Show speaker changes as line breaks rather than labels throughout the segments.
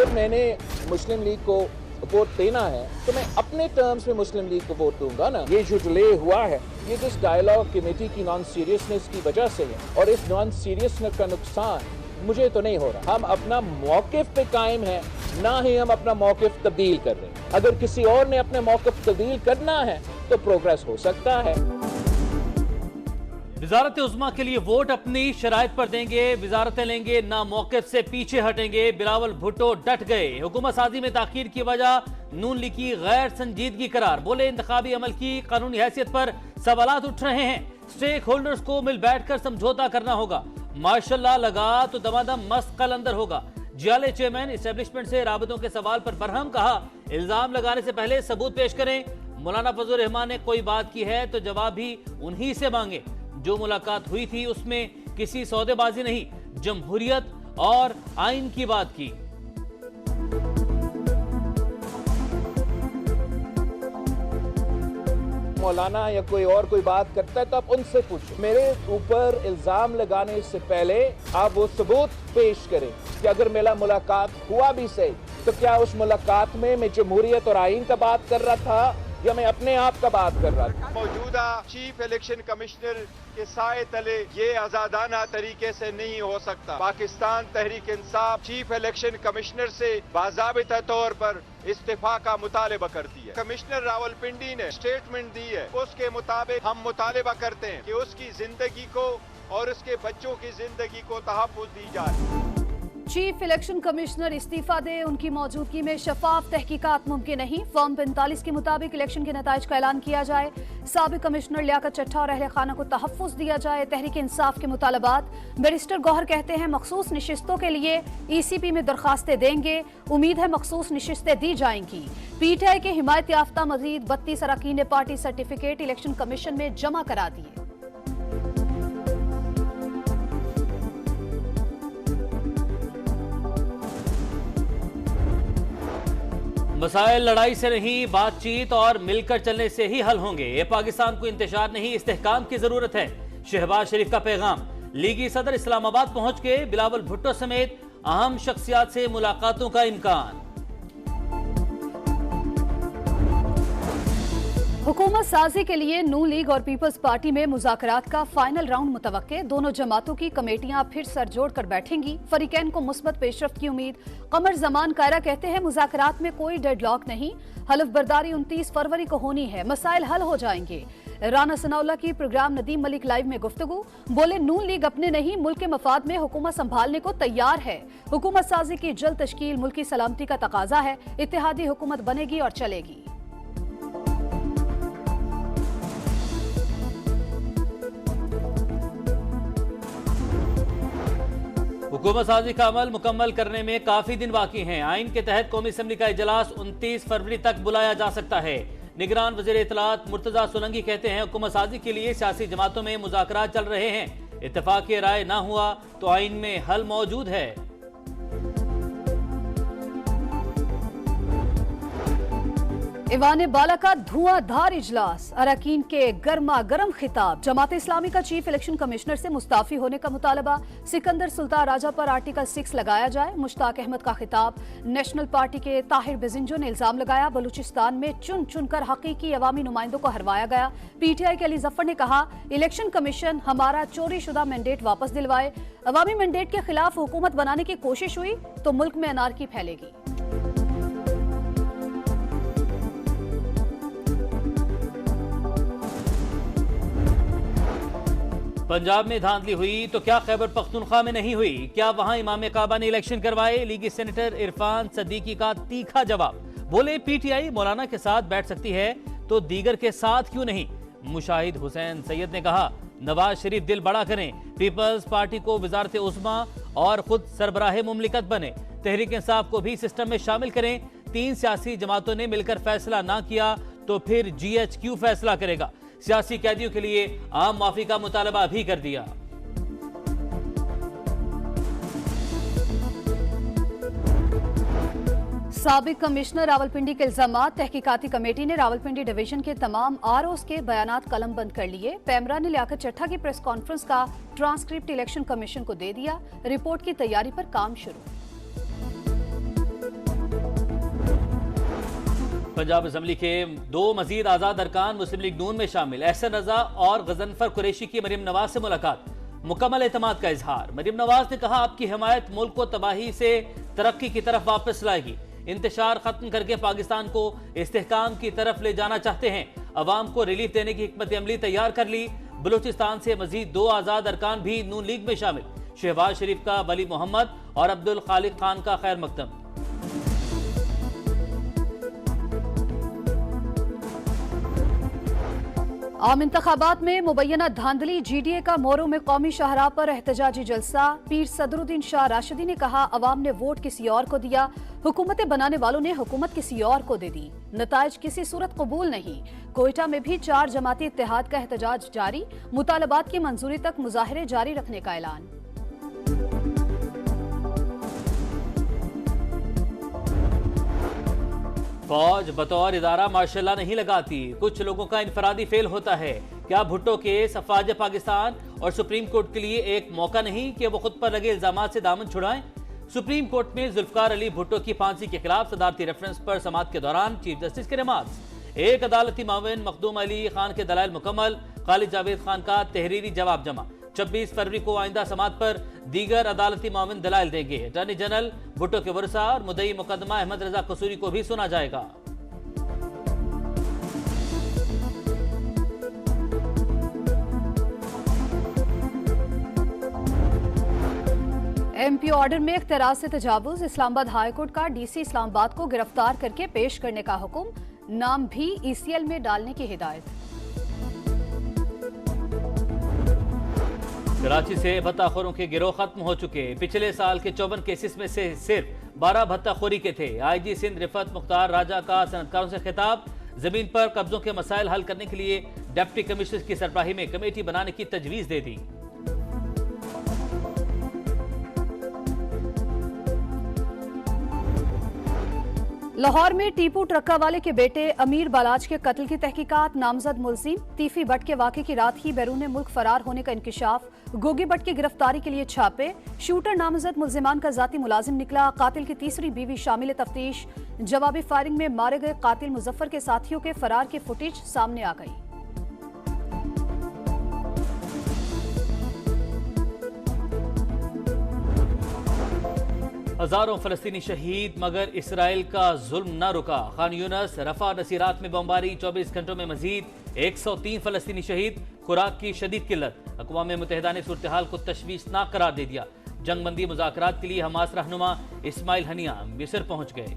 अगर मैंने मुस्लिम लीग को वोट देना है तो मैं अपने टर्म्स में मुस्लिम लीग को वोट दूंगा ना। ये जो डिले हुआ है ये जिस डायलॉग कमेटी की नॉन सीरियसनेस की वजह से है, और इस नॉन सीरियसनेस का नुकसान मुझे तो नहीं हो रहा। हम अपना मौकिफ पे कायम है, ना ही हम अपना मौकिफ तब्दील कर रहे हैं। अगर किसी और ने अपने मौकिफ तब्दील करना है तो प्रोग्रेस हो सकता है।
वजारत उज़्मा के लिए वोट अपनी शराइत पर देंगे, वजारतें लेंगे, ना मौक़िफ़ से पीछे हटेंगे। बिलावल भुट्टो डट गए। हुकूमत साजी में ताखीर की वजह नून लीग की गैर संजीदगी करार। बोले इंतखाबी अमल की कानूनी हैसियत पर सवालात उठ रहे हैं। स्टेक होल्डर्स को मिल बैठकर समझौता करना होगा। माशाल्लाह लगा तो दमादम मस्त कलंदर होगा। जियाले चेयरमैन इस्टेब्लिशमेंट से राबतों के सवाल पर बरहम कहा, इल्जाम लगाने से पहले सबूत पेश करें। मौलाना फजल रहमान ने कोई बात की है तो जवाब भी उन्हीं से मांगे। जो मुलाकात हुई थी उसमें किसी सौदेबाजी नहीं, जमहूरियत और आइन की बात की।
मौलाना या कोई और कोई बात करता है तो आप उनसे पूछो। मेरे ऊपर इल्जाम लगाने से पहले आप वो सबूत पेश करें कि अगर मेरा मुलाकात हुआ भी सही तो क्या उस मुलाकात में मैं जमहूरियत और आइन का बात कर रहा था या मैं अपने आप का बात कर रहा था।
मौजूदा चीफ इलेक्शन कमिश्नर के साए तले ये आजादाना तरीके से नहीं हो सकता। Pakistan Tehreek Insaf chief election commissioner से बाज़ाबिता तौर पर इस्तीफा का मुतालबा करती है। कमिश्नर रावलपिंडी ने स्टेटमेंट दी है, उसके मुताबिक हम मुतालबा करते हैं कि उसकी जिंदगी को और उसके बच्चों की जिंदगी को तहफ़्फ़ुज़ दी जाए।
चीफ इलेक्शन कमिश्नर इस्तीफा दे, उनकी मौजूदगी में शफाफ तहकीकात मुमकिन नहीं। फॉर्म 45 के मुताबिक इलेक्शन के नताइज का ऐलान किया जाए। साबिक कमिश्नर लियाकत चट्टा और अहले खाना को तहफ़्फ़ुज़ दिया जाए। तहरीक इंसाफ के मुतालबात। बैरिस्टर गौहर कहते हैं मखसूस नशिस्तों के लिए ECP में दरखास्तें देंगे। उम्मीद है मखसूस नशिस्तें दी जाएंगी। PTI के हिमायत याफ्ता मजीद 32 अरकान ने पार्टी सर्टिफिकेट इलेक्शन कमीशन में जमा करा दिए।
मसाइल लड़ाई से नहीं, बातचीत और मिलकर चलने से ही हल होंगे। ये पाकिस्तान को इंतशार नहीं, इस्तेहकाम की जरूरत है। शहबाज शरीफ का पैगाम। लीगी सदर इस्लामाबाद पहुंच के बिलावल भुट्टो समेत अहम शख्सियात से मुलाकातों का इम्कान।
हुकूमत साजी के लिए नून लीग और पीपल्स पार्टी में मुज़ाकरात का फाइनल राउंड मुतवक्के। दोनों जमातों की कमेटियां फिर सर जोड़ कर बैठेंगी। फरीकैन को मुस्बत पेशरफ्त की उम्मीद। कमर जमान कायरा कहते हैं मुज़ाकरात में कोई डेडलॉक नहीं, हलफ बर्दारी 29 फरवरी को होनी है, मसाइल हल हो जाएंगे। राना सनाउल्लाह की प्रोग्राम नदीम मलिक लाइव में गुफ्तगू। बोले नून लीग अपने नहीं मुल्क के मफाद में हुकूमत संभालने को तैयार है। हुकूमत साजी की जल्द तश्कील मुल्की सलामती का तकाजा है। इत्तेहादी हुकूमत बनेगी और चलेगी।
हुकूमत साजी का अमल मुकम्मल करने में काफी दिन बाकी हैं। आइन के तहत कौमी असम्बली का इजलास 29 फरवरी तक बुलाया जा सकता है। निगरान वज़ीर इत्तलात मुर्तजा सोलंकी कहते हैं हुकूमत साजी के लिए सियासी जमातों में मुज़ाकरात चल रहे हैं। इत्तफाक़ी राय ना हुआ तो आइन में हल मौजूद है।
ईवान बाला का धुआंधार इजलास। अरकान के गर्मा गर्म खिताब। जमात इस्लामी का चीफ इलेक्शन कमिश्नर से मुस्ताफी होने का मुतालबा। सिकंदर सुल्तान राजा पर आर्टिकल 6 लगाया जाए। मुश्ताक अहमद का खिताब। नेशनल पार्टी के ताहिर बेजिंजो ने इल्जाम लगाया बलूचिस्तान में चुन चुनकर हकीकी अवामी नुमाइंदों को हरवाया गया। PTI के अली जफर ने कहा इलेक्शन कमीशन हमारा चोरी शुदा मैंडेट वापस दिलवाए। अवामी मैंडेट के खिलाफ हुकूमत बनाने की कोशिश हुई तो मुल्क में अनारकी फैलेगी।
पंजाब में धांधली हुई तो क्या खैबर पख्तूनख्वा में नहीं हुई? क्या वहां इमाम काबा ने इलेक्शन करवाए? लीगी सेनेटर इरफान सदीकी का तीखा जवाब। बोले PTI मौलाना के साथ बैठ सकती है तो दीगर के साथ क्यों नहीं? मुशाहिद हुसैन सैयद ने कहा नवाज शरीफ दिल बड़ा करें, पीपल्स पार्टी को वजारत उज़्मा और खुद सरबराह मुमलिकत बने, तहरीक इंसाफ को भी सिस्टम में शामिल करें। 3 सियासी जमातों ने मिलकर फैसला ना किया तो फिर GH क्यों फैसला करेगा? सियासी कैदियों के लिए आम माफी का मुतालबा भी कर दिया।
साबिक कमिश्नर रावलपिंडी के इल्जामात। तहकीकाती कमेटी ने रावलपिंडी डिवीजन के तमाम ROs के बयानात कलमबंद कर लिए। पैमरा ने लियाकत चट्टा की प्रेस कॉन्फ्रेंस का ट्रांसक्रिप्ट इलेक्शन कमीशन को दे दिया। रिपोर्ट की तैयारी पर काम शुरू।
पंजाब असम्बली के 2 मजीद आजाद अरकान मुस्लिम लीग नून में शामिल। एहसन रजा और गजनफर कुरैशी की मरीम नवाज से मुलाकात, मुकम्मल एतमाद का इजहार। मरीम नवाज ने कहा आपकी हिमायत मुल्क को तबाही से तरक्की की तरफ वापस लाएगी। इंतशार खत्म करके पाकिस्तान को इस्तेहकाम की तरफ ले जाना चाहते हैं। अवाम को रिलीफ देने की हिकमत अमली तैयार कर ली। बलूचिस्तान से मजीद 2 आजाद अरकान भी नून लीग में शामिल। शहबाज शरीफ का वली मोहम्मद और अब्दुल खालिक खान का खैर मकदम।
आम इंतखाबात में मुबैना धांधली, GDA का मोरू में कौमी शाहराह पर एहतजाजी जलसा। पीर सदरुद्दीन शाह राशिदी ने कहा अवाम ने वोट किसी और को दिया, हुकूमतें बनाने वालों ने हुकूमत किसी और को दे दी, नताइज किसी सूरत कबूल नहीं। कोयटा में भी 4 जमाती इत्तेहाद का एहतजाज जारी, मुतालबात की मंजूरी तक मुजाहरे जारी रखने का ऐलान।
फौज बतौर इदारा मार्शल्ला नहीं लगाती, कुछ लोगों का इनफरादी फेल होता है। क्या भुट्टो केस अफवाज पाकिस्तान और सुप्रीम कोर्ट के लिए एक मौका नहीं कि वो खुद पर लगे इल्जामात से दामन छुड़ाएं? सुप्रीम कोर्ट में जुल्फकार अली भुट्टो की फांसी के खिलाफ सदारती रेफरेंस पर समाअत के दौरान चीफ जस्टिस के रिमार्क्स। एक अदालती माविन मखदूम अली खान के दलाइल मुकम्मल, खालिद जावेद खान का तहरीरी जवाब जमा। 26 फरवरी को आइंदा समाअत पर दीगर अदालती माविन दलाइल देंगे। अटॉर्नी जनरल भुट्टो के वरसा और मुद्दई मुकदमा अहमद रजा कसूरी को भी सुना जाएगा।
MP ऑर्डर में इख्तियारात से तजावुज, इस्लामाबाद हाईकोर्ट का DC इस्लामाबाद को गिरफ्तार करके पेश करने का हुक्म, नाम भी ECL में डालने की हिदायत।
कराची से भत्ताखोरों के गिरोह खत्म हो चुके। पिछले साल के 54 केसेस में से सिर्फ 12 भत्ताखोरी के थे। IG सिंध रिफत मुख्तार राजा का सनतकारों से खिताब, जमीन पर कब्जों के मसाइल हल करने के लिए डिप्टी कमिश्नर की सरबराही में कमेटी बनाने की तजवीज दे दी।
लाहौर में टीपू ट्रक्का वाले के बेटे अमीर बालाज के कत्ल की तहकीकात, नामजद मुलजिम तीफी भट्ट के वाक़े की रात ही बैरून मुल्क फरार होने का इंकिशाफ, गोगी भट्ट की गिरफ्तारी के लिए छापे, शूटर नामजद मुलजिमान का जाती मुलाजिम निकला, कातिल की तीसरी बीवी शामिल तफ्तीश, जवाबी फायरिंग में मारे गए कातिल मुजफ्फर के साथियों के फरार की फुटेज सामने आ गई।
हजारों फलस्तीनी शहीद, मगर इसराइल का जुल्म न रुका। खान यूनस, रफा, नसीरात में बमबारी, 24 घंटों में मजीद 103 फलस्तीनी शहीद। खुराक की शदीद किल्लत, अक़वाम मुत्तहिदा ने सूरत हाल को तशवीशनाक करार दे दिया। जंगबंदी मुज़ाकरात के लिए हमास रहनुमा इस्माइल हनिया मिस्र पहुंच गए।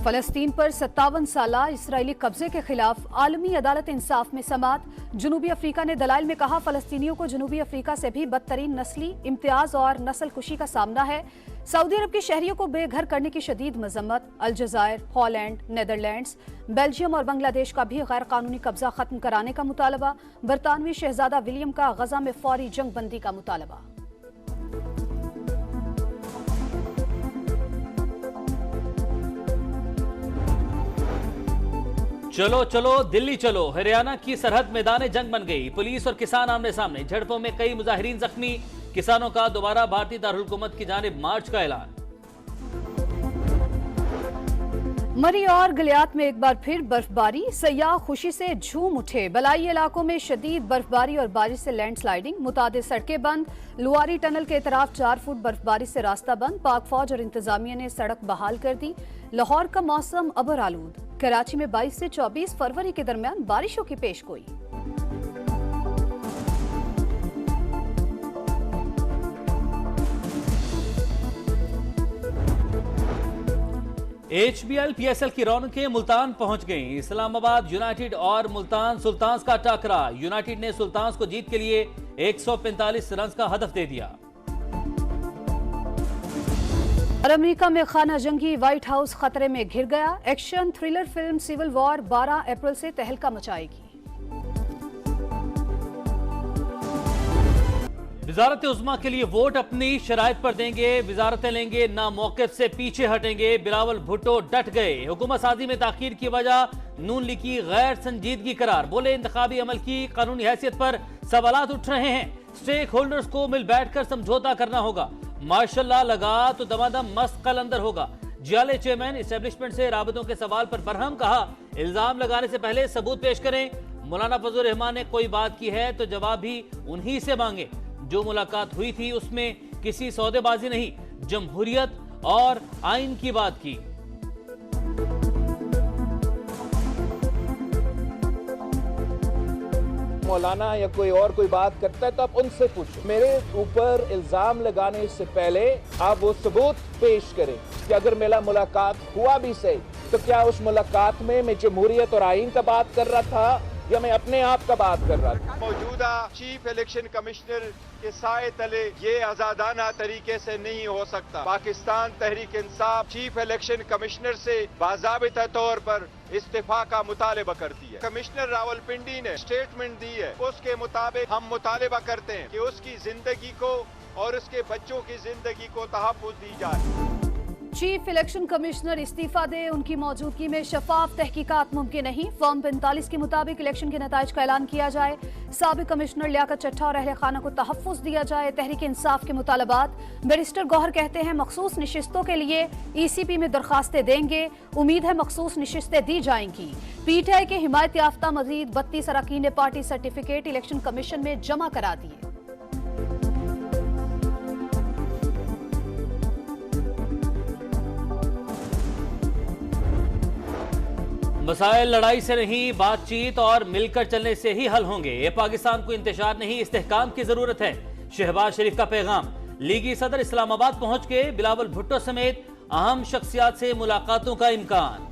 फलस्तीन पर 57 साला इसराइली कब्जे के खिलाफ आलमी अदालत इंसाफ में समाअत। जनूबी अफ्रीका ने दलाइल में कहा फलस्तीनियों को जनूबी अफ्रीका से भी बदतरीन नस्ली इम्तियाज और नस्ल कुशी का सामना है। सऊदी अरब के शहरियों को बेघर करने की शदीद मजम्मत। अलजायर, हॉलैंड, नेदरलैंड्स, बेल्जियम और बांग्लादेश का भी गैर कानूनी कब्जा खत्म कराने का मुतालबा। बरतानवी शहजादा विलियम का गजा में फौरी जंग बंदी का मुतालबा।
चलो चलो दिल्ली चलो, हरियाणा की सरहद मैदान जंग बन गई। पुलिस और किसान आमने सामने, झड़पों में कई मुजाहिरीन जख्मी। किसानों का दोबारा भारतीय दारुल हुकूमत की जानिब मार्च का ऐलान।
मरी और गलियात में एक बार फिर बर्फबारी, सयाह खुशी से झूम उठे। बलाई इलाकों में शदीद बर्फबारी और बारिश से लैंडस्लाइडिंग, मुतादिद सड़कें बंद। लुआरी टनल के इतराफ 4 फुट बर्फबारी से रास्ता बंद। पाक फौज और इंतजामिया ने सड़क बहाल कर दी। लाहौर का मौसम अबर आलूद। कराची में 22 से 24 फरवरी के दरमियान बारिशों की पेशगोई।
HBL PSL की रौनकें मुल्तान पहुंच गईं। इस्लामाबाद यूनाइटेड और मुल्तान सुल्तान्स का टाकरा। यूनाइटेड ने सुल्तान्स को जीत के लिए 145 रन का हदफ दे दिया।
और अमेरिका में खाना जंगी, व्हाइट हाउस खतरे में घिर गया। Action thriller film Civil War 12 अप्रैल से तहलका मचाएगी।
वजारत उज़्मा के लिए वोट अपनी शराइत पर देंगे, वजारतें लेंगे, ना मौक़िफ़ से पीछे हटेंगे। बिलावल भुट्टो डट गए। हुकूमत साजी में ताख़ीर की वजह नून लीग की गैर संजीदगी करार। बोले इंतखाबी अमल की कानूनी हैसियत पर सवालात उठ रहे हैं। स्टेक होल्डर्स को मिल बैठकर समझौता करना होगा। माशाल्लाह लगा तो दमादम मस्त कल अंदर होगा। जियाले चेयरमैन इस्टेब्लिशमेंट से राबतों के सवाल पर बरहम, कहा इल्जाम लगाने से पहले सबूत पेश करें। मौलाना फजल रहमान ने कोई बात की है तो जवाब भी उन्हीं से मांगे। जो मुलाकात हुई थी उसमें किसी सौदेबाजी नहीं, जमहूरियत और आइन की बात की।
मौलाना या कोई बात करता है तो आप उनसे पूछो। मेरे ऊपर इल्जाम लगाने से पहले आप वो सबूत पेश करें कि अगर मेरा मुलाकात हुआ भी सही तो क्या उस मुलाकात में मैं जमहूरियत और आइन का बात कर रहा था या मैं अपने आप का बात कर रहा था।
मौजूदा चीफ इलेक्शन कमिश्नर के साए तले ये आजादाना तरीके से नहीं हो सकता। Pakistan Tehreek Insaf chief election commissioner से बाज़ाबिता तौर पर इस्तीफा का मुतालबा करती है। कमिश्नर रावलपिंडी ने स्टेटमेंट दी है, उसके मुताबिक हम मुतालबा करते हैं कि उसकी जिंदगी को और उसके बच्चों की जिंदगी को तहफ़्फ़ुज़ दी जाए।
चीफ इलेक्शन कमिश्नर इस्तीफा दे, उनकी मौजूदगी में शफाफ तहकीकात मुमकिन नहीं। फॉर्म 45 के मुताबिक इलेक्शन के नताइज का ऐलान किया जाए। साबिक कमिश्नर लियाकत चट्टा और अहले खाना को तहफ़्फ़ुज़ दिया जाए। तहरीक इंसाफ के मुतालबात, बैरिस्टर गौहर कहते हैं मखसूस नशिस्तों के लिए ECP में दरखास्तें देंगे। उम्मीद है मखसूस नशिस्तें दी जाएंगी। PTI के हिमायत याफ्ता मजीद 32 अरकान ने पार्टी सर्टिफिकेट इलेक्शन कमीशन में जमा करा दिए।
मसाइल लड़ाई से नहीं, बातचीत और मिलकर चलने से ही हल होंगे। ये पाकिस्तान को इंतशार नहीं, इस्तेहकाम की जरूरत है। शहबाज शरीफ का पैगाम। लीगी सदर इस्लामाबाद पहुंच के बिलावल भुट्टो समेत अहम शख्सियात से मुलाकातों का इम्कान।